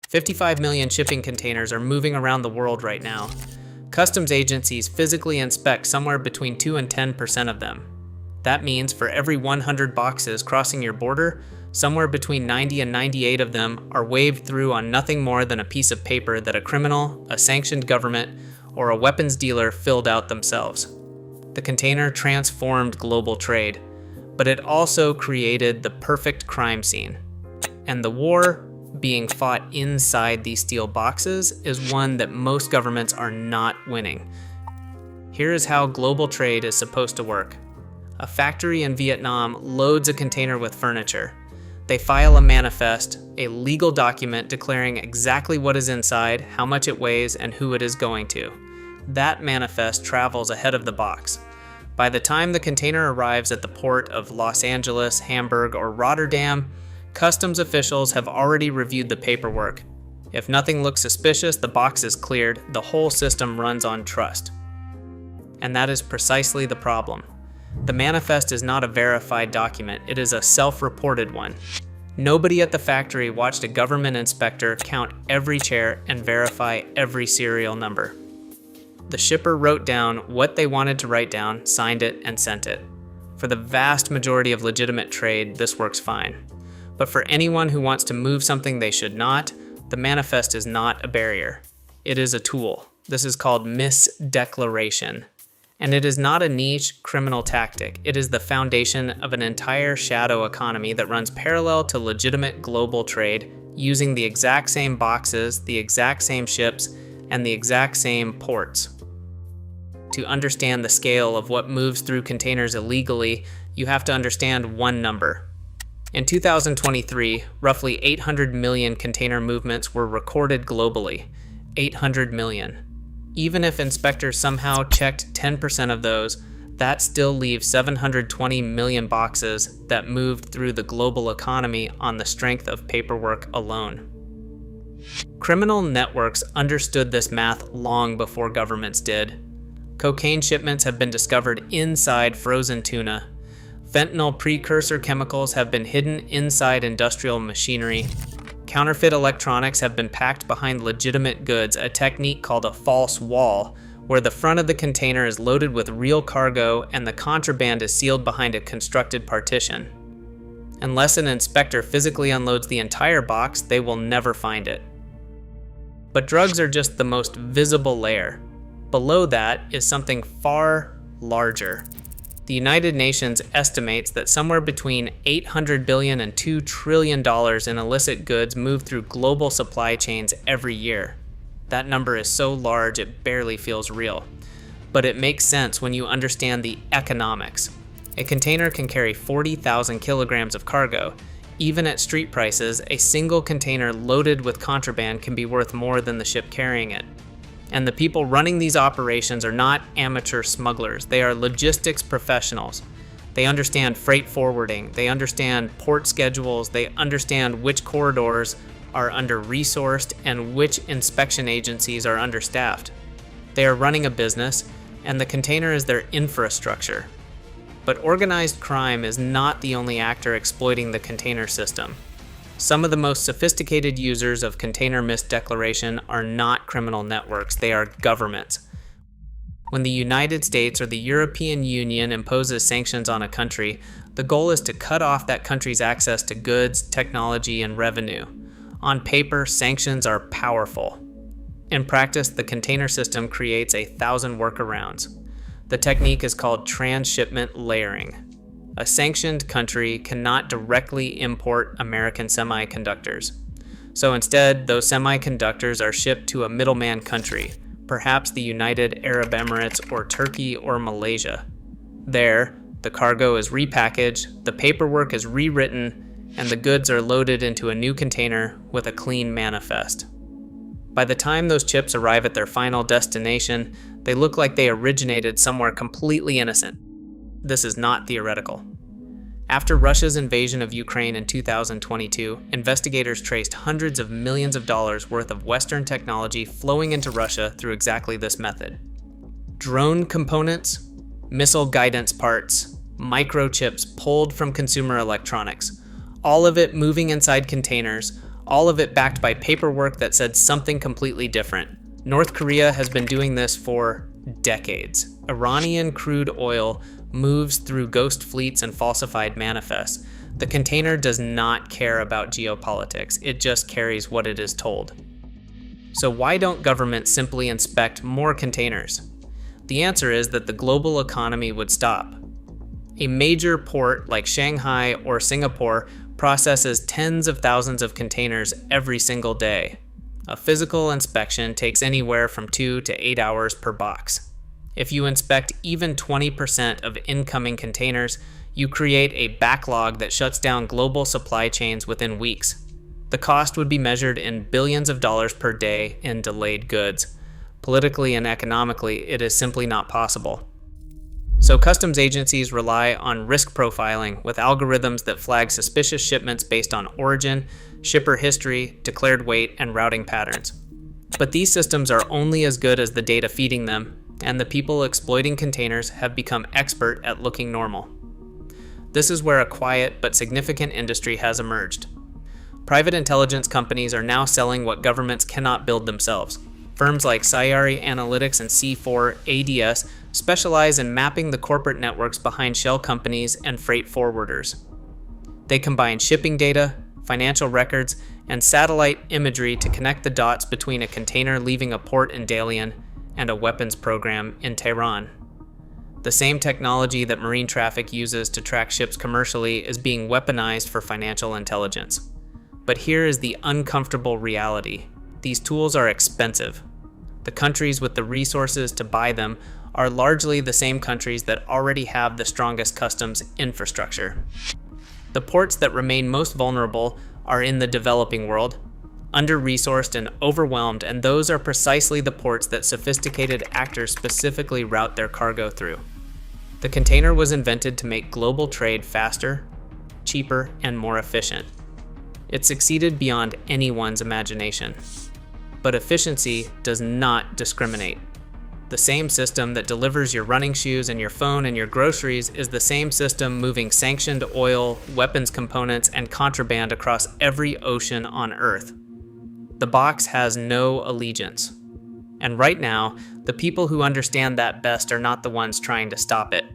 55 million shipping containers are moving around the world right now. Customs agencies physically inspect somewhere between 2 and 10% of them. That means for every 100 boxes crossing your border, somewhere between 90 and 98 of them are waved through on nothing more than a piece of paper that a criminal, a sanctioned government, or a weapons dealer filled out themselves. The container transformed global trade, but it also created the perfect crime scene. And the war being fought inside these steel boxes is one that most governments are not winning. Here is how global trade is supposed to work. A factory in Vietnam loads a container with furniture. They file a manifest, a legal document declaring exactly what is inside, how much it weighs, and who it is going to. That manifest travels ahead of the box. By the time the container arrives at the port of Los Angeles, Hamburg, or Rotterdam, customs officials have already reviewed the paperwork. If nothing looks suspicious, the box is cleared. The whole system runs on trust. And that is precisely the problem. The manifest is not a verified document, it is a self-reported one. Nobody at the factory watched a government inspector count every chair and verify every serial number. The shipper wrote down what they wanted to write down, signed it, and sent it. For the vast majority of legitimate trade, this works fine. But for anyone who wants to move something they should not, the manifest is not a barrier. It is a tool. This is called misdeclaration. And it is not a niche criminal tactic. It is the foundation of an entire shadow economy that runs parallel to legitimate global trade, using the exact same boxes, the exact same ships, and the exact same ports. To understand the scale of what moves through containers illegally, you have to understand one number. In 2023, roughly 800 million container movements were recorded globally. 800 million. Even if inspectors somehow checked 10% of those, that still leaves 720 million boxes that moved through the global economy on the strength of paperwork alone. Criminal networks understood this math long before governments did. Cocaine shipments have been discovered inside frozen tuna. Fentanyl precursor chemicals have been hidden inside industrial machinery. Counterfeit electronics have been packed behind legitimate goods, a technique called a false wall, where the front of the container is loaded with real cargo and the contraband is sealed behind a constructed partition. Unless an inspector physically unloads the entire box, they will never find it. But drugs are just the most visible layer. Below that is something far larger. The United Nations estimates that somewhere between $800 billion and $2 trillion in illicit goods move through global supply chains every year. That number is so large it barely feels real. But it makes sense when you understand the economics. A container can carry 40,000 kilograms of cargo. Even at street prices, a single container loaded with contraband can be worth more than the ship carrying it. And the people running these operations are not amateur smugglers. They are logistics professionals. They understand freight forwarding. They understand port schedules. They understand which corridors are under-resourced and which inspection agencies are understaffed. They are running a business, and the container is their infrastructure. But organized crime is not the only actor exploiting the container system. Some of the most sophisticated users of container misdeclaration are not criminal networks, they are governments. When the United States or the European Union imposes sanctions on a country, the goal is to cut off that country's access to goods, technology, and revenue. On paper, sanctions are powerful. In practice, the container system creates 1,000 workarounds. The technique is called transshipment layering. A sanctioned country cannot directly import American semiconductors. So instead, those semiconductors are shipped to a middleman country, perhaps the United Arab Emirates or Turkey or Malaysia. There, the cargo is repackaged, the paperwork is rewritten, and the goods are loaded into a new container with a clean manifest. By the time those chips arrive at their final destination, they look like they originated somewhere completely innocent. This is not theoretical. After Russia's invasion of Ukraine in 2022, investigators traced hundreds of millions of dollars worth of Western technology flowing into Russia through exactly this method. Drone components, missile guidance parts, microchips pulled from consumer electronics, all of it moving inside containers, all of it backed by paperwork that said something completely different. North Korea has been doing this for decades. Iranian crude oil moves through ghost fleets and falsified manifests. The container does not care about geopolitics, it just carries what it is told. So why don't governments simply inspect more containers? The answer is that the global economy would stop. A major port like Shanghai or Singapore processes tens of thousands of containers every single day. A physical inspection takes anywhere from 2 to 8 hours per box. If you inspect even 20% of incoming containers, you create a backlog that shuts down global supply chains within weeks. The cost would be measured in billions of dollars per day in delayed goods. Politically and economically, it is simply not possible. So customs agencies rely on risk profiling with algorithms that flag suspicious shipments based on origin, shipper history, declared weight, and routing patterns. But these systems are only as good as the data feeding them, and the people exploiting containers have become expert at looking normal. This is where a quiet but significant industry has emerged. Private intelligence companies are now selling what governments cannot build themselves. Firms like Sayari Analytics and C4 ADS specialize in mapping the corporate networks behind shell companies and freight forwarders. They combine shipping data, financial records, and satellite imagery to connect the dots between a container leaving a port in Dalian and a weapons program in Tehran. The same technology that marine traffic uses to track ships commercially is being weaponized for financial intelligence. But here is the uncomfortable reality. These tools are expensive. The countries with the resources to buy them are largely the same countries that already have the strongest customs infrastructure. The ports that remain most vulnerable are in the developing world, under-resourced and overwhelmed, and those are precisely the ports that sophisticated actors specifically route their cargo through. The container was invented to make global trade faster, cheaper, and more efficient. It succeeded beyond anyone's imagination. But efficiency does not discriminate. The same system that delivers your running shoes and your phone and your groceries is the same system moving sanctioned oil, weapons components, and contraband across every ocean on Earth. The box has no allegiance. And right now, the people who understand that best are not the ones trying to stop it.